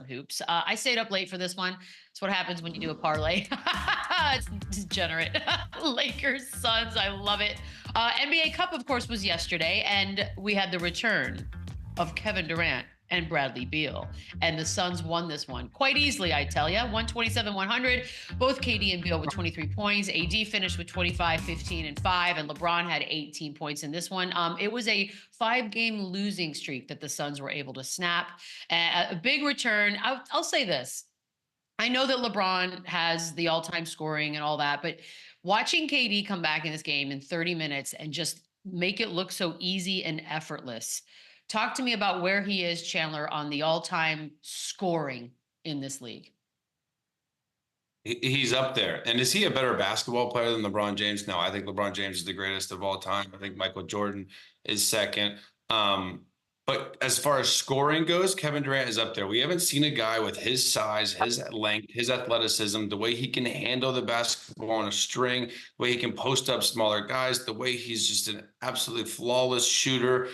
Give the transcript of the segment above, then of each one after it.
hoops. I stayed up late for this one. It's what happens when you do a parlay. It's degenerate. Lakers, Suns, I love it. NBA Cup, of course, was yesterday, and we had the return of Kevin Durant and Bradley Beal. And the Suns won this one quite easily, I tell you. 127-100. Both KD and Beal with 23 points. AD finished with 25, 15, and 5. And LeBron had 18 points in this one. It was a 5-game losing streak that the Suns were able to snap. A big return. I'll say this. I know that LeBron has the all-time scoring and all that, but watching KD come back in this game in 30 minutes and just make it look so easy and effortless. Talk to me about where he is, Chandler, on the all-time scoring in this league. He's up there. And is he a better basketball player than LeBron James? No, I think LeBron James is the greatest of all time. I think Michael Jordan is second. But as far as scoring goes, Kevin Durant is up there. We haven't seen a guy with his size, his length, his athleticism, the way he can handle the basketball on a string, the way he can post up smaller guys, the way he's just an absolutely flawless shooter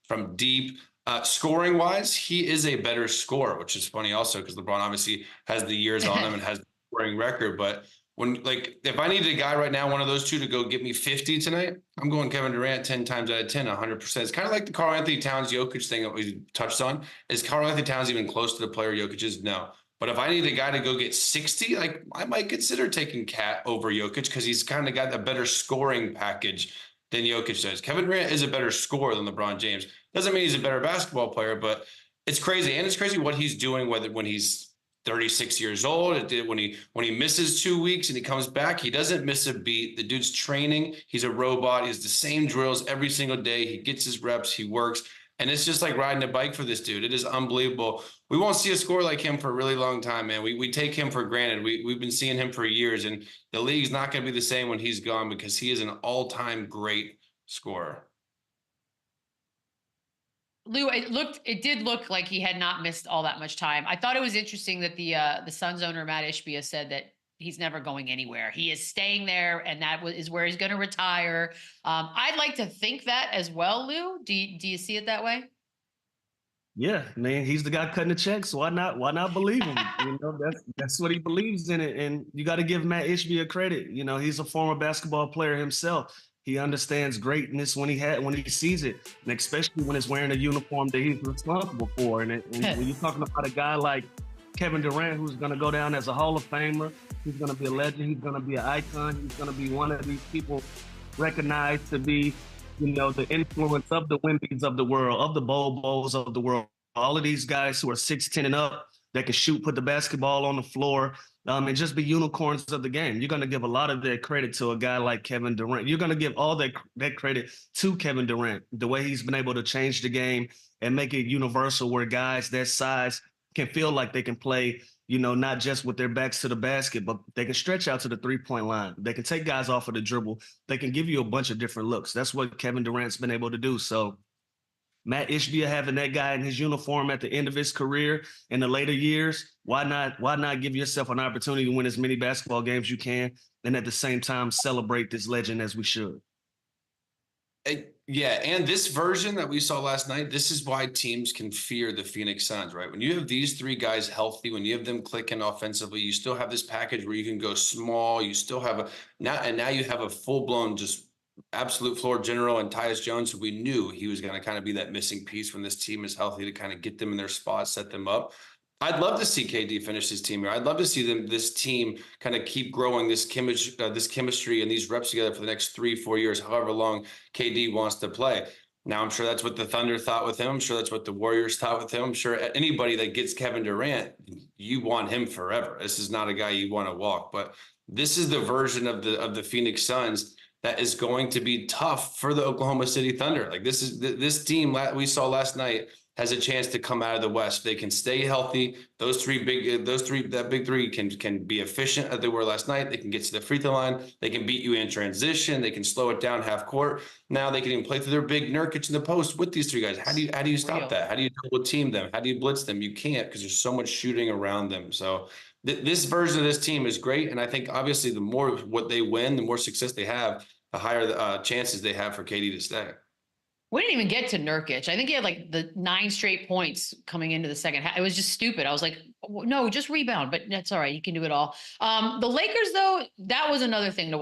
from deep. Scoring wise, he is a better scorer, which is funny also because LeBron obviously has the years on him and has the scoring record. But if I needed a guy right now, one of those two to go get me 50 tonight, I'm going Kevin Durant 10 times out of 10, 100%. It's kind of like the Karl Anthony Towns Jokic thing that we touched on. Is Karl Anthony Towns even close to the player Jokic is? No. But if I need a guy to go get 60, I might consider taking Cat over Jokic because he's kind of got a better scoring package than Jokic does. Kevin Durant is a better scorer than LeBron James. Doesn't mean he's a better basketball player, but it's crazy. And it's crazy what he's doing, when he's 36 years old. When he misses 2 weeks and he comes back, he doesn't miss a beat. The dude's training. He's a robot. He has the same drills every single day. He gets his reps. He works. And it's just like riding a bike for this dude. It is unbelievable. We won't see a scorer like him for a really long time, man. We take him for granted. We've been seeing him for years, and the league's not going to be the same when he's gone because he is an all-time great scorer. Lou, it did look like he had not missed all that much time. I thought it was interesting that the Suns owner, Matt Ishbia, said that he's never going anywhere. He is staying there, and is where he's going to retire. I'd like to think that as well, Lou. Do you see it that way? Yeah, man, he's the guy cutting the checks. So why not believe him? That's what he believes in it. And you got to give Matt Ishbia credit. He's a former basketball player himself. He understands greatness when he sees it, and especially when it's wearing a uniform that he's responsible for. And when you're talking about a guy like Kevin Durant, who's going to go down as a Hall of Famer, he's going to be a legend, he's going to be an icon, he's going to be one of these people recognized to be, the influence of the Wemby's of the world, of the Bobos of the world, all of these guys who are 6'10" and up that can shoot, put the basketball on the floor, and just be unicorns of the game. You're going to give a lot of that credit to a guy like Kevin Durant. You're going to give all that credit to Kevin Durant, the way he's been able to change the game and make it universal where guys that size can feel like they can play, not just with their backs to the basket, but they can stretch out to the three-point line. They can take guys off of the dribble. They can give you a bunch of different looks. That's what Kevin Durant's been able to do. So Matt Ishbia having that guy in his uniform at the end of his career in the later years, why not give yourself an opportunity to win as many basketball games you can and at the same time celebrate this legend as we should? Yeah, and this version that we saw last night, this is why teams can fear the Phoenix Suns, right? When you have these three guys healthy, when you have them clicking offensively, you still have this package where you can go small. You still have now you have a full-blown just absolute floor general and Tyus Jones, who we knew he was going to kind of be that missing piece when this team is healthy to kind of get them in their spot, set them up. I'd love to see KD finish his team here. I'd love to see this team kind of keep growing this chemistry and these reps together for the next 3-4 years, however long KD wants to play. Now, I'm sure that's what the Thunder thought with him. I'm sure that's what the Warriors thought with him. I'm sure anybody that gets Kevin Durant, you want him forever. This is not a guy you want to walk, but this is the version of the Phoenix Suns that is going to be tough for the Oklahoma City Thunder. Like this team we saw last night has a chance to come out of the West. They can stay healthy. That big three can be efficient as they were last night. They can get to the free throw line. They can beat you in transition. They can slow it down half court. Now they can even play through their big Nurkic in the post with these three guys. How do you stop that? How do you double team them? How do you blitz them? You can't, because there's so much shooting around them. So this version of this team is great. And I think obviously the more what they win, the more success they have, the higher the chances they have for KD to stay. We didn't even get to Nurkic. I think he had like the 9 straight points coming into the second half. It was just stupid. I was like, no, just rebound, but that's all right. You can do it all. The Lakers, though, that was another thing to